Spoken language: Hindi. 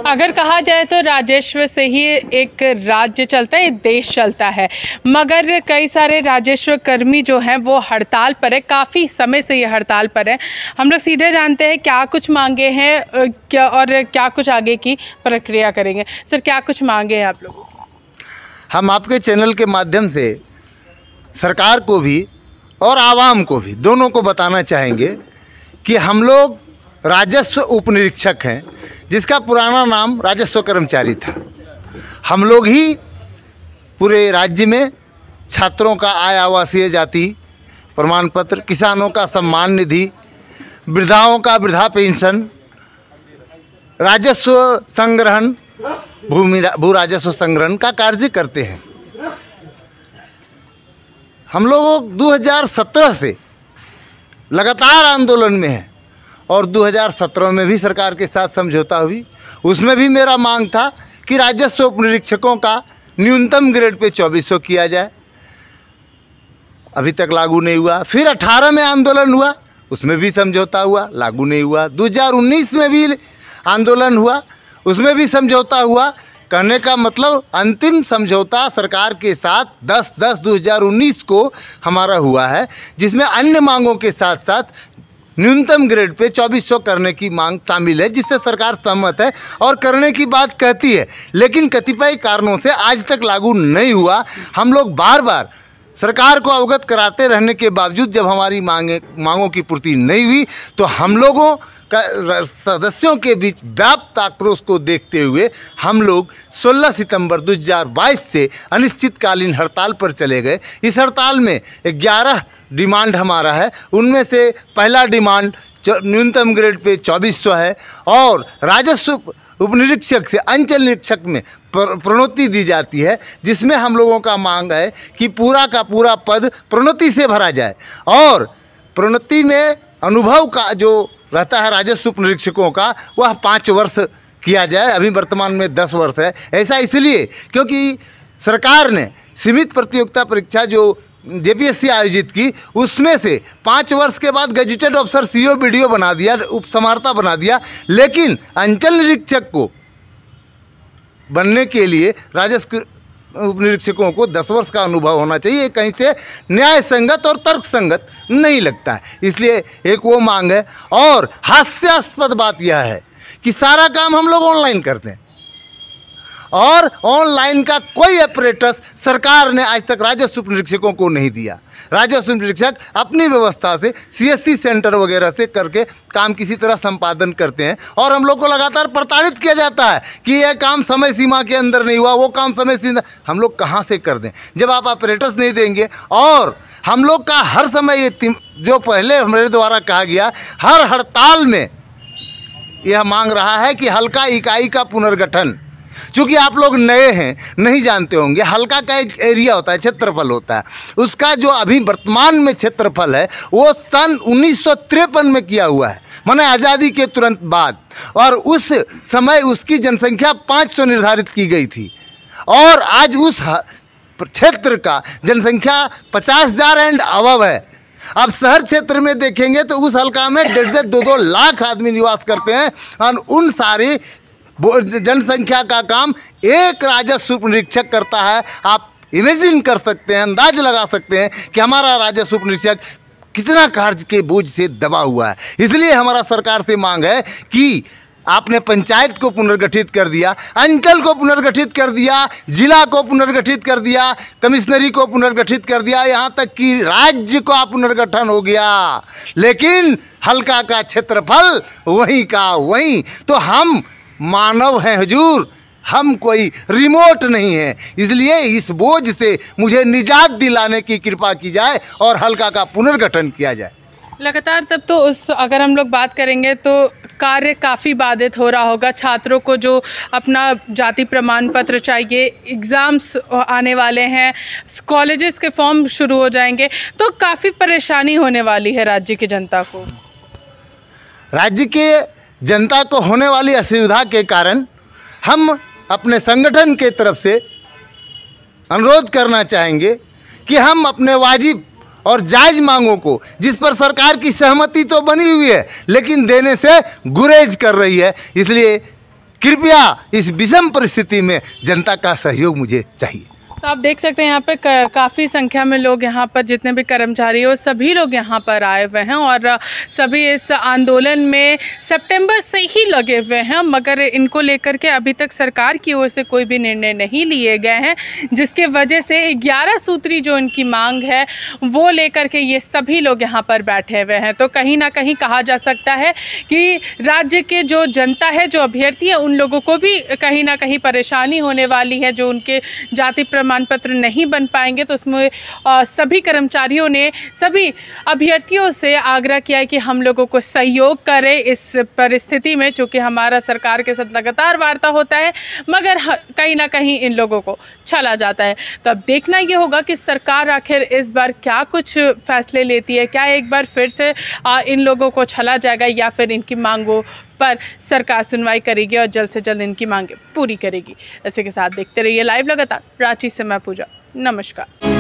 अगर कहा जाए तो राजस्व से ही एक राज्य चलता है, एक देश चलता है, मगर कई सारे राजस्व कर्मी जो हैं वो हड़ताल पर है, काफ़ी समय से ये हड़ताल पर है। हम लोग सीधे जानते हैं क्या कुछ मांगे हैं क्या और क्या कुछ आगे की प्रक्रिया करेंगे। सर, क्या कुछ मांगे हैं आप लोगों की? हम आपके चैनल के माध्यम से सरकार को भी और आवाम को भी, दोनों को बताना चाहेंगे कि हम लोग राजस्व उपनिरीक्षक हैं, जिसका पुराना नाम राजस्व कर्मचारी था। हम लोग ही पूरे राज्य में छात्रों का आय आवासीय जाति प्रमाण पत्र, किसानों का सम्मान निधि, वृद्धाओं का वृद्धा पेंशन, राजस्व संग्रहण, भू राजस्व संग्रहण का कार्य करते हैं। हम लोग 2017 से लगातार आंदोलन में हैं और 2017 में भी सरकार के साथ समझौता हुई। उसमें भी मेरा मांग था कि राजस्व उपनिरीक्षकों का न्यूनतम ग्रेड पे 2400 किया जाए। अभी तक लागू नहीं हुआ। फिर 18 में आंदोलन हुआ, उसमें भी समझौता हुआ, लागू नहीं हुआ। 2019 में भी आंदोलन हुआ, उसमें भी समझौता हुआ। कहने का मतलब अंतिम समझौता सरकार के साथ 10/10/2019 को हमारा हुआ है, जिसमें अन्य मांगों के साथ साथ न्यूनतम ग्रेड पे 2400 करने की मांग शामिल है, जिससे सरकार सहमत है और करने की बात कहती है, लेकिन कतिपय कारणों से आज तक लागू नहीं हुआ। हम लोग बार बार सरकार को अवगत कराते रहने के बावजूद जब हमारी मांगों की पूर्ति नहीं हुई तो हम लोगों का सदस्यों के बीच व्याप्त आक्रोश को देखते हुए हम लोग 16 सितंबर 2022 से अनिश्चितकालीन हड़ताल पर चले गए। इस हड़ताल में 11 डिमांड हमारा है। उनमें से पहला डिमांड न्यूनतम ग्रेड पे 2400 है और राजस्व उपनिरीक्षक से अंचल निरीक्षक में प्रोन्नति दी जाती है, जिसमें हम लोगों का मांग है कि पूरा का पूरा पद प्रोन्नति से भरा जाए और प्रोन्नति में अनुभव का जो रहता है राजस्व उपनिरीक्षकों का वह 5 वर्ष किया जाए। अभी वर्तमान में 10 वर्ष है। ऐसा इसलिए क्योंकि सरकार ने सीमित प्रतियोगिता परीक्षा जो जेपीएससी आयोजित की, उसमें से 5 वर्ष के बाद गजेटेड अफसर सीओ बीडीओ बना दिया, उपसमाहर्ता बना दिया, लेकिन अंचल निरीक्षक को बनने के लिए राजस्व उपनिरीक्षकों को 10 वर्ष का अनुभव होना चाहिए। कहीं से न्याय संगत और तर्क संगत नहीं लगता है, इसलिए एक वो मांग है। और हास्यास्पद बात यह है कि सारा काम हम लोग ऑनलाइन करते हैं और ऑनलाइन का कोई अपरेटस सरकार ने आज तक राजस्व निरीक्षकों को नहीं दिया। राजस्व निरीक्षक अपनी व्यवस्था से सीएससी सेंटर वगैरह से करके काम किसी तरह संपादन करते हैं और हम लोग को लगातार प्रताड़ित किया जाता है कि यह काम समय सीमा के अंदर नहीं हुआ, वो काम समय सीमा। हम लोग कहाँ से कर दें जब आप ऑपरेटर्स नहीं देंगे? और हम लोग का हर समय ये जो पहले हमारे द्वारा कहा गया, हर हड़ताल में यह मांग रहा है कि हल्का इकाई का पुनर्गठन। चूँकि आप लोग नए हैं, नहीं जानते होंगे, हल्का का एक एरिया होता है, क्षेत्रफल होता है। उसका जो अभी वर्तमान में क्षेत्रफल है वो सन 1953 में किया हुआ है, माने आज़ादी के तुरंत बाद, और उस समय उसकी जनसंख्या 500 निर्धारित की गई थी और आज उस क्षेत्र का जनसंख्या 50,000 एंड अबव है। अब शहर क्षेत्र में देखेंगे तो उस हल्का में 1.5-2 लाख आदमी निवास करते हैं और उन सारी जनसंख्या का काम एक राजस्व उपनिरीक्षक करता है। आप इमेजिन कर सकते हैं, अंदाज लगा सकते हैं कि हमारा राजस्व उपनिरीक्षक कितना कार्य के बोझ से दबा हुआ है। इसलिए हमारा सरकार से मांग है कि आपने पंचायत को पुनर्गठित कर दिया, अंचल को पुनर्गठित कर दिया, जिला को पुनर्गठित कर दिया, कमिश्नरी को पुनर्गठित कर दिया, यहाँ तक कि राज्य का पुनर्गठन हो गया, लेकिन हल्का का क्षेत्रफल वहीं का वहीं। तो हम मानव हैं हुजूर, हम कोई रिमोट नहीं है। इसलिए इस बोझ से मुझे निजात दिलाने की कृपा की जाए और हल्का का पुनर्गठन किया जाए। लगातार तब तो अगर हम लोग बात करेंगे तो कार्य काफ़ी बाधित हो रहा होगा। छात्रों को जो अपना जाति प्रमाण पत्र चाहिए, एग्ज़ाम्स आने वाले हैं, कॉलेजेस के फॉर्म शुरू हो जाएंगे, तो काफ़ी परेशानी होने वाली है राज्य की जनता को। राज्य के जनता को होने वाली असुविधा के कारण हम अपने संगठन के तरफ से अनुरोध करना चाहेंगे कि हम अपने वाजिब और जायज़ मांगों को, जिस पर सरकार की सहमति तो बनी हुई है लेकिन देने से गुरेज कर रही है, इसलिए कृपया इस विषम परिस्थिति में जनता का सहयोग मुझे चाहिए। तो आप देख सकते हैं यहाँ पे काफ़ी संख्या में लोग यहाँ पर जितने भी कर्मचारी हो सभी लोग यहाँ पर आए हुए हैं और सभी इस आंदोलन में सितंबर से ही लगे हुए हैं, मगर इनको लेकर के अभी तक सरकार की ओर से कोई भी निर्णय नहीं लिए गए हैं, जिसके वजह से 11 सूत्री जो इनकी मांग है वो लेकर के ये सभी लोग यहाँ पर बैठे हुए हैं। तो कहीं ना कहीं कहा जा सकता है कि राज्य के जो जनता है, जो अभ्यर्थी है, उन लोगों को भी कहीं ना कहीं परेशानी होने वाली है। जो उनके जाति प्रमाण पत्र नहीं बन पाएंगे तो उसमें सभी कर्मचारियों ने सभी अभ्यर्थियों से आग्रह किया है कि हम लोगों को सहयोग करें इस परिस्थिति में, चूँकि हमारा सरकार के साथ लगातार वार्ता होता है मगर कहीं ना कहीं इन लोगों को छला जाता है। तो अब देखना ये होगा कि सरकार आखिर इस बार क्या कुछ फैसले लेती है, क्या एक बार फिर से इन लोगों को छला जाएगा या फिर इनकी मांगों पर सरकार सुनवाई करेगी और जल्द से जल्द इनकी मांगें पूरी करेगी। इसी के साथ देखते रहिए लाइव लगातार। रांची से मैं पूजा, नमस्कार।